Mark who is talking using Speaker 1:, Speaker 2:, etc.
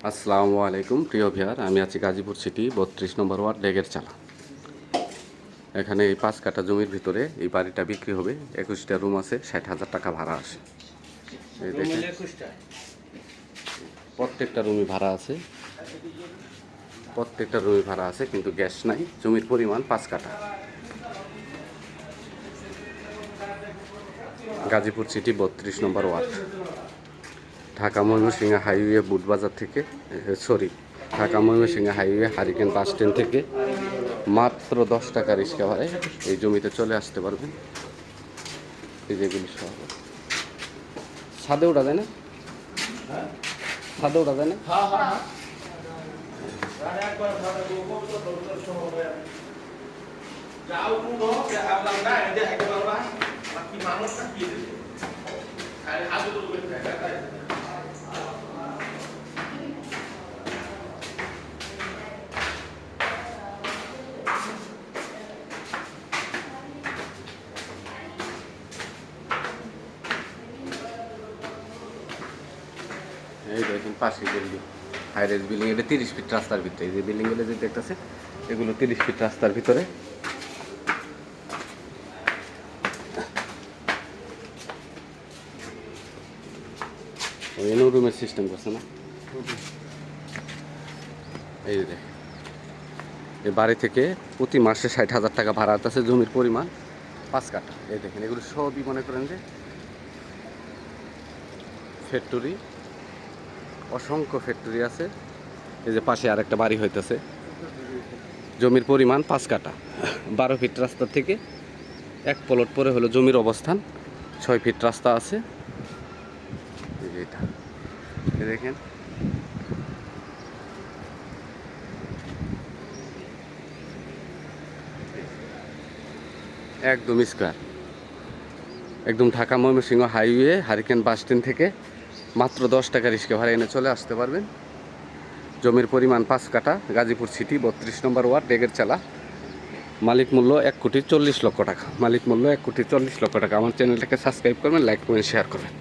Speaker 1: আসসালামু আলাইকুম প্রিয় ভিউয়ার, আমি আছি গাজীপুর সিটি 32 নম্বর ওয়ার্ড ডেগের চালা। এখানে এই 5 কাঠা জমির ভিতরে এই বাড়িটা বিক্রি হবে। 21টা রুম আছে, 60,000 টাকা ভাড়া আসে। এই দেখেন, প্রত্যেকটা রুমই ভাড়া আছে, কিন্তু গ্যাস নাই। জমির পরিমাণ 5 কাঠা। গাজীপুর সিটি 32 নম্বর ওয়ার্ড, ঢাকা ময়মনসিংহ হাইওয়ে বুটবাজার থেকে, Dhaka Mymensingh highway hurricane bus stand থেকে মাত্র 10 টাকা রিক্সা ভাড়ায় এই জমিতে চলে আসতে পারবেন। এই যেগুলি সব ছাদে ওঠা যায় না, ছাদে ওঠা যায় না। এই দেখেন পাশে বিল্ডিং, হাইরাইজ বিল্ডিং। এটা 30 ফিট রাস্তার ভিতরে। এই যে বিল্ডিংগুলো যে দেখতেছে, এগুলো 30 ফিট রাস্তার ভিতরে। ওই রুমের সিস্টেম করছে না। এই যে এই বাড়ি থেকে প্রতি মাসে 60,000 টাকা ভাড়া আছে। জমির পরিমাণ 5 কাঠা। এই দেখেন, এগুলো সবই মনে করেন যে ফ্যাক্টরি, অসংখ্য ফ্যাক্টরি আছে। এই যে পাশে আরেকটা বাড়ি হইতেছে। জমির পরিমাণ 5 কাঠা। 12 ফিট রাস্তা থেকে 1 প্লট পরে হলো জমির অবস্থান। 6 ফিট রাস্তা আছে। এই যে এটা দেখেন, একদম স্কোয়ার, একদম Dhaka Mymensingh highway hurricane bus stand থেকে মাত্র 10 টাকা রিক্সা ভাড়া এনে চলে আসতে পারবেন। জমির পরিমাণ 5 কাঠা, গাজীপুর সিটি 32 নম্বর ওয়ার্ড ডেগের চালা। মালিক মূল্য 1,40,00,000 টাকা। মালিক মূল্য 1,40,00,000 টাকা। আমার চ্যানেলটাকে সাবস্ক্রাইব করবেন, লাইক করবেন, শেয়ার করবেন।